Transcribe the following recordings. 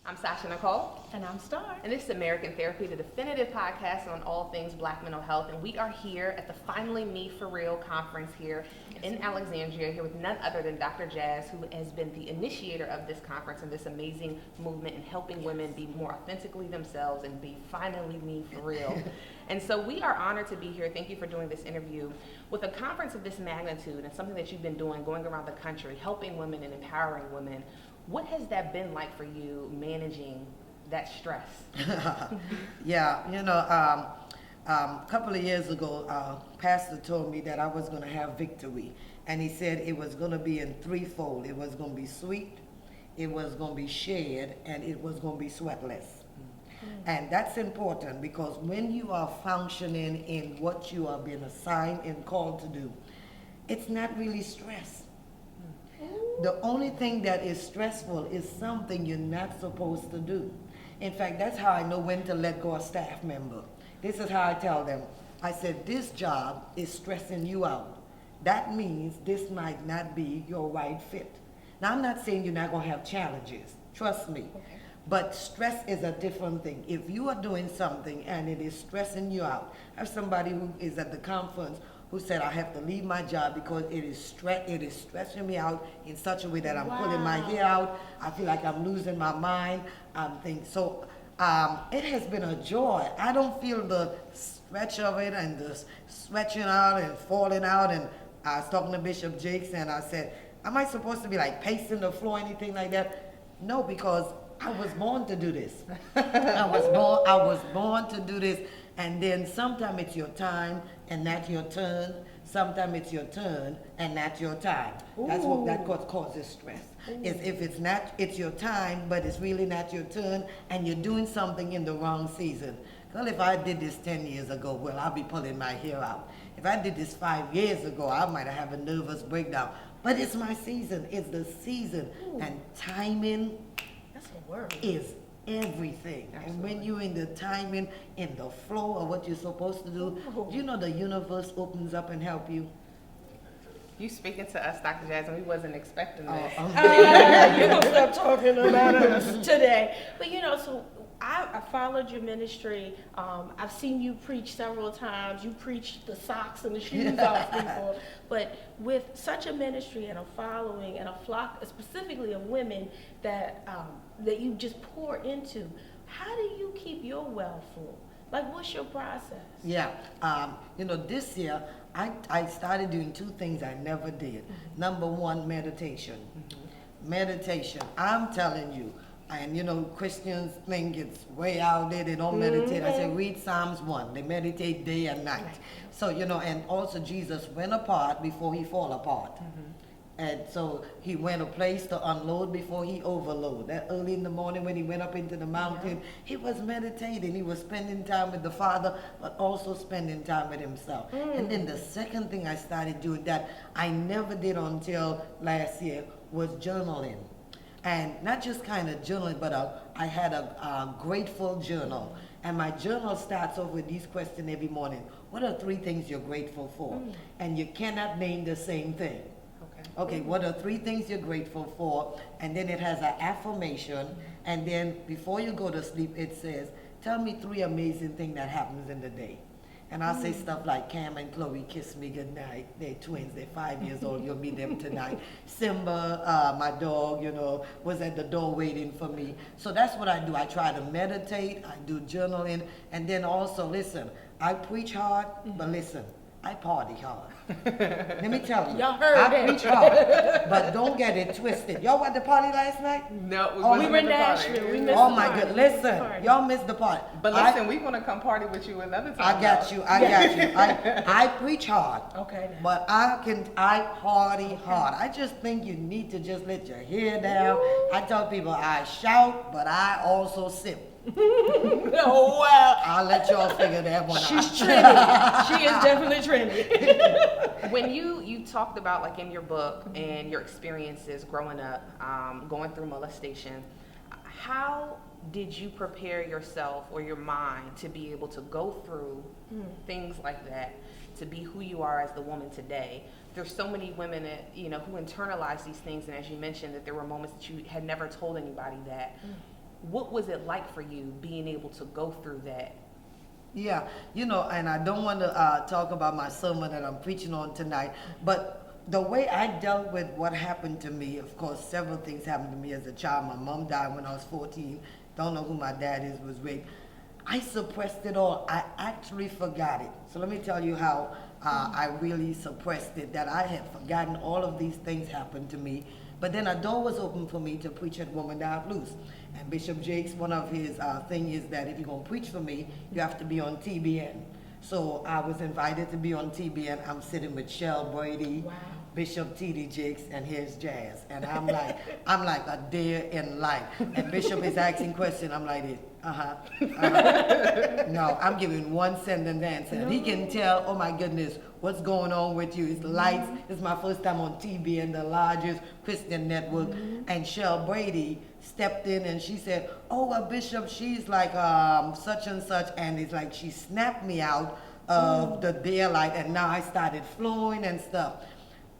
I'm Sasha Nicole. And I'm Star. And this is Amerikan Therapy, the definitive podcast on all things Black mental health. And we are here at the Finally Me For Real conference here in Alexandria, here with none other than Dr. Jazz, who has been the initiator of this conference and this amazing movement in helping women be more authentically themselves and be finally me for real. And so we are honored to be here. Thank you for doing this interview. With a conference of this magnitude and something that you've been doing, going around the country, helping women and empowering women, what has that been like for you managing that stress? Yeah, a couple of years ago, Pastor told me that I was going to have victory. And he said it was going to be in threefold. It was going to be sweet, it was going to be shared, and it was going to be sweatless. And that's important because when you are functioning in what you are being assigned and called to do, it's not really stress. The only thing that is stressful is something you're not supposed to do. In fact, that's how I know when to let go a staff member. This is how I tell them. I said, this job is stressing you out. That means this might not be your right fit. Now, I'm not saying you're not going to have challenges. Trust me. Okay. But stress is a different thing. If you are doing something and it is stressing you out, I have somebody who is at the conference who said, I have to leave my job because it is stressing me out in such a way that I'm pulling my hair out. I feel like I'm losing my mind. So it has been a joy. I don't feel the stretch of it and the stretching out and falling out. And I was talking to Bishop Jakes and I said, am I supposed to be like pacing the floor, anything like that? No, because I was born to do this. I was born to do this. And then sometimes it's your time and not your turn. Sometimes it's your turn and not your time. That's what causes stress. Is if it's your time, but it's really not your turn, and you're doing something in the wrong season. Well, if I did this 10 years ago, well, I'll be pulling my hair out. If I did this 5 years ago, I might have a nervous breakdown. But it's my season. It's the season. And timing is everything. Absolutely. And when you're in the timing, in the flow of what you're supposed to do, you know the universe opens up and help you. You speaking to us, Dr. Jasmin, we wasn't expecting this. You're going to stop talking about us today. But so I followed your ministry. I've seen you preach several times. You preach the socks and the shoes off people. But with such a ministry and a following and a flock, specifically of women that you just pour into, how do you keep your well full? Like, what's your process? Yeah, this year I started doing two things I never did. Mm-hmm. Number one, meditation. Mm-hmm. Meditation. I'm telling you. And Christians think it's way out there, they don't meditate. I say read Psalms 1. They meditate day and night. Right. So, and also Jesus went apart before he fall apart. Mm-hmm. And so he went a place to unload before he overload. That early in the morning when he went up into the mountain, he was meditating. He was spending time with the Father, but also spending time with himself. And then the second thing I started doing that I never did until last year was journaling. And not just kind of journaling, but I had a grateful journal. And my journal starts off with these questions every morning. What are 3 things you're grateful for? And you cannot name the same thing. Okay, what are 3 things you're grateful for? And then it has an affirmation. And then before you go to sleep, it says, tell me 3 amazing things that happens in the day. And I'll say stuff like Cam and Chloe kiss me goodnight. They're twins. They're 5 years old. You'll meet them tonight. Simba, my dog, was at the door waiting for me. So that's what I do. I try to meditate. I do journaling. And then also, listen, I preach hard, but listen, I party hard. Let me tell you. Y'all heard I preach hard, but don't get it twisted. Y'all went to the party last night? No, we were in Nashville. We missed oh the my party. God, listen, y'all missed the party. But listen, we want to come party with you another time. I got you. I preach hard. Okay. Now. But I party hard. I just think you need to just let your hair down. I tell people I shout, but I also sip. Oh wow! I'll let y'all figure that one out. She's trendy. She is definitely trendy. When you talked about, like, in your book and your experiences growing up, going through molestation, how did you prepare yourself or your mind to be able to go through things like that, to be who you are as the woman today? There's so many women that, who internalize these things, and as you mentioned, that there were moments that you had never told anybody that. What was it like for you being able to go through that? Yeah, and I don't want to talk about my sermon that I'm preaching on tonight, but the way I dealt with what happened to me, of course, several things happened to me as a child. My mom died when I was 14. Don't know who my dad is, was raped. I suppressed it all. I actually forgot it. So let me tell you how I really suppressed it, that I had forgotten all of these things happened to me. But then a door was open for me to preach at Woman Dive Loose. And Bishop Jakes, one of his thing is that if you're going to preach for me, you have to be on TBN. So I was invited to be on TBN. I'm sitting with Shell Brady, Wow. Bishop T.D. Jakes, and here's Jazz. And I'm like a deer in life. And Bishop is asking questions. I'm like this. No, I'm giving one sentence answer. And he can tell, oh my goodness, what's going on with you? It's the lights. It's my first time on TBN, the largest Christian network. And Shell Brady stepped in and she said, oh, well, Bishop, she's like such and such. And it's like she snapped me out of the daylight. And now I started flowing and stuff.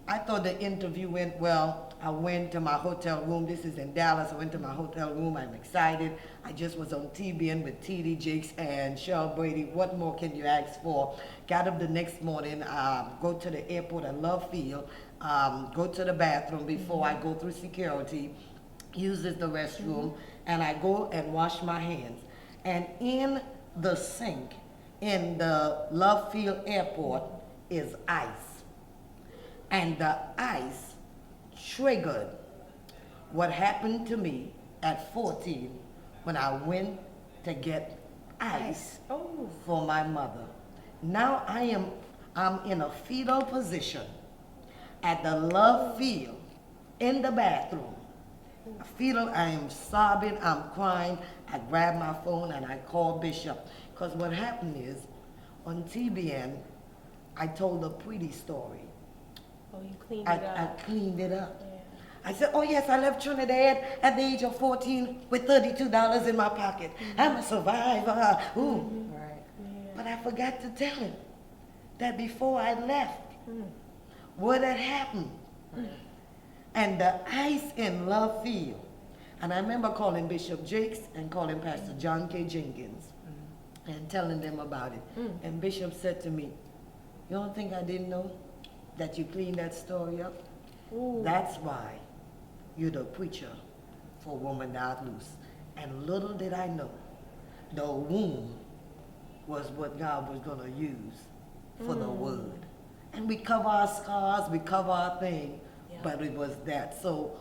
I thought the interview went well. I went to my hotel room. This is in Dallas. I went to my hotel room. I'm excited. I just was on TBN with T.D. Jakes and Cheryl Brady. What more can you ask for? Got up the next morning, go to the airport at Love Field, go to the bathroom before I go through security, uses the restroom, and I go and wash my hands. And in the sink in the Love Field airport is ice. And the ice triggered what happened to me at 14 when I went to get ice for my mother. Now I'm in a fetal position at the Love Field in the bathroom. I am sobbing, I'm crying. I grab my phone and I call Bishop. Because what happened is, on TBN, I told a pretty story. Oh, you cleaned it up. I cleaned it up. Yeah. I said, oh yes, I left Trinidad at the age of 14 with $32 in my pocket. I'm a survivor. Ooh. Right. Yeah. But I forgot to tell him that before I left, what had happened. And the ice in Love Field. And I remember calling Bishop Jakes and calling Pastor John K. Jenkins and telling them about it. And Bishop said to me, you don't think I didn't know that you cleaned that story up? Ooh. That's why you're the preacher for Woman Dive Loose. And little did I know, the womb was what God was going to use for the word. And we cover our scars, we cover our thing, but it was that. So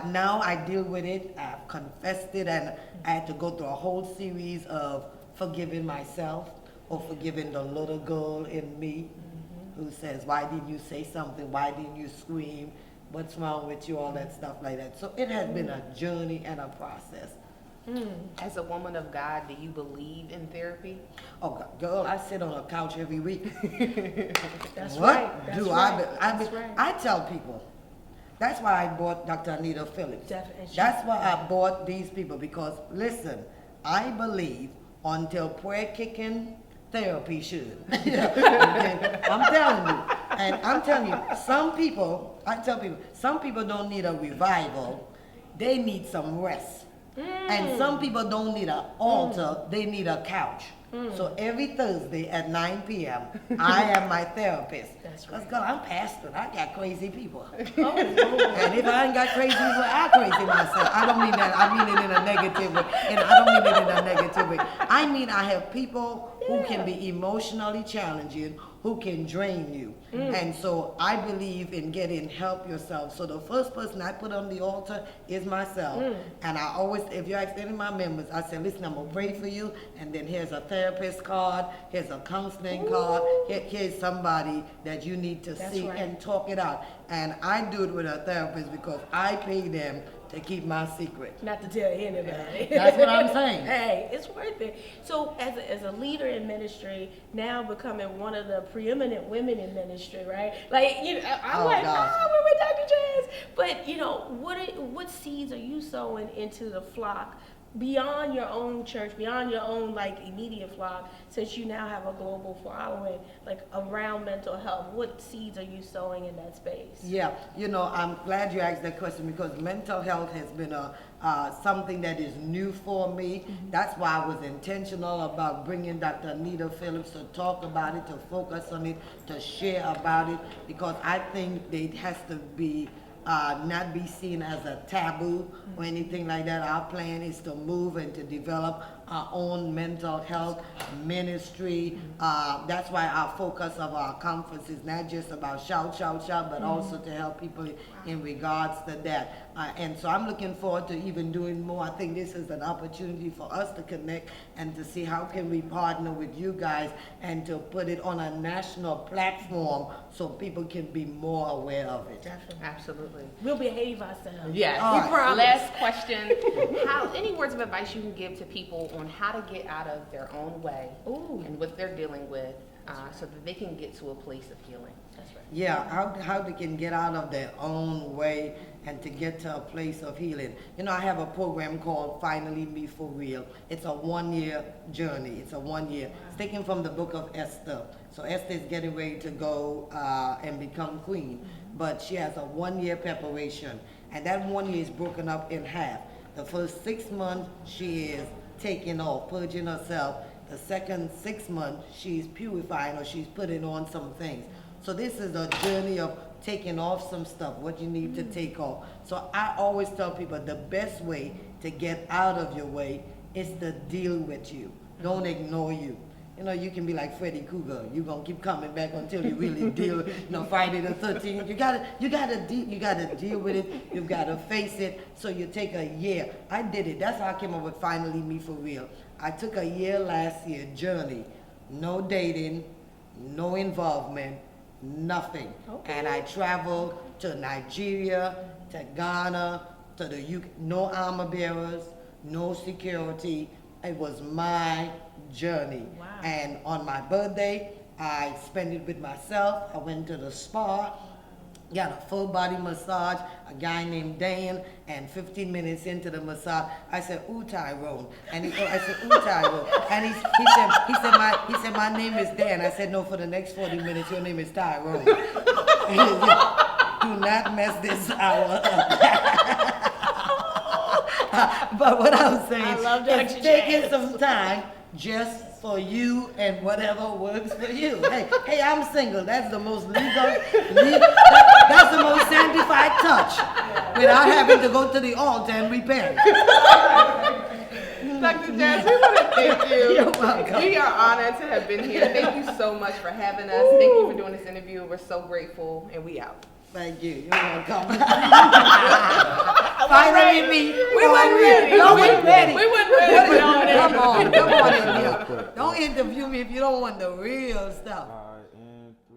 now I deal with it, I've confessed it, and I had to go through a whole series of forgiving myself or forgiving the little girl in me who says, why didn't you say something? Why didn't you scream? What's wrong with you? All that stuff like that. So it has been a journey and a process. As a woman of God, do you believe in therapy? Oh, God, girl, I sit on a couch every week. That's What right. That's do right. I right. I tell people, that's why I bought Dr. Anita Phillips. Definitely. That's why I bought these people, because listen, I believe until prayer kicking, therapy should. Okay? I'm telling you. And I'm telling you, I tell people, some people don't need a revival, they need some rest. And some people don't need an altar, they need a couch. So every Thursday at 9 p.m., I am my therapist. That's right. Because I'm pastor, I got crazy people. Oh, Lord. And if I ain't got crazy people, I crazy myself. I don't mean that, I mean it in a negative way. And I don't mean it in a negative way. I mean I have people who can be emotionally challenging, who can drain you. And so I believe in getting help yourself. So the first person I put on the altar is myself. And I always, if you ask any of my members, I say, listen, I'm gonna pray for you, and then here's a therapist card, here's a counseling card, here's somebody that you need to see and talk it out. And I do it with a therapist because I pay them to keep my secret. Not to tell anybody. That's what I'm saying. Hey, it's worth it. So as a leader in ministry, now becoming one of the preeminent women in ministry, right? Like, I'm we're with Dr. Jazz. But, what seeds are you sowing into the flock beyond your own church, beyond your own, immediate flock, since you now have a global following, around mental health? What seeds are you sowing in that space? Yeah, I'm glad you asked that question, because mental health has been a something that is new for me. That's why I was intentional about bringing Dr. Anita Phillips to talk about it, to focus on it, to share about it, because I think it has to be not be seen as a taboo or anything like that. Our plan is to move and to develop our own mental health ministry. That's why our focus of our conference is not just about shout, shout, shout, but also to help people in regards to that. And so I'm looking forward to even doing more. I think this is an opportunity for us to connect and to see how can we partner with you guys and to put it on a national platform so people can be more aware of it. Definitely. Absolutely. We'll behave ourselves. Yes. All right. Last question. Any words of advice you can give to people on how to get out of their own way and what they're dealing with so that they can get to a place of healing? That's right. Yeah, how they can get out of their own way and to get to a place of healing. You know, I have a program called Finally Me for Real. It's a 1-year journey. It's a 1 year. It's taken from the book of Esther. So Esther is getting ready to go and become queen, but she has a 1-year preparation. And that 1 year is broken up in half. The first 6 months, she is taking off, purging herself. The second 6 months, she's purifying or she's putting on some things. So this is a journey of taking off some stuff, what you need to take off. So I always tell people the best way to get out of your way is to deal with you. Don't ignore you. You know, you can be like Freddy Krueger. You're gonna keep coming back until you really deal. Friday the 13th. You gotta deal with it. You've gotta face it. So you take a year. I did it. That's how I came up with Finally Me for Real. I took a year last year journey. No dating, no involvement, nothing. Okay. And I traveled to Nigeria, to Ghana, to the UK. No armor bearers, no security. It was my journey. Wow. And on my birthday, I spent it with myself. I went to the spa, got a full body massage, a guy named Dan, and 15 minutes into the massage, I said, "Ooh, Tyrone." And I said, "Ooh, Tyrone." And he said, my name is Dan. I said, "No, for the next 40 minutes, your name is Tyrone." He said, "Do not mess this hour up." But what I'm saying is taking some time just for you and whatever works for you. Hey, I'm single. That's the most that's the most sanctified touch without having to go to the altar and repent. Dr. Jazz, we want to thank you. You're welcome. We are honored to have been here. Thank you so much for having us. Thank you for doing this interview. We're so grateful, and we out. Thank you. You're welcome. Finally, me. We weren't ready. No, we ready. We weren't ready. Come on in here. Don't interview me if you don't want the real stuff. All right, and 3.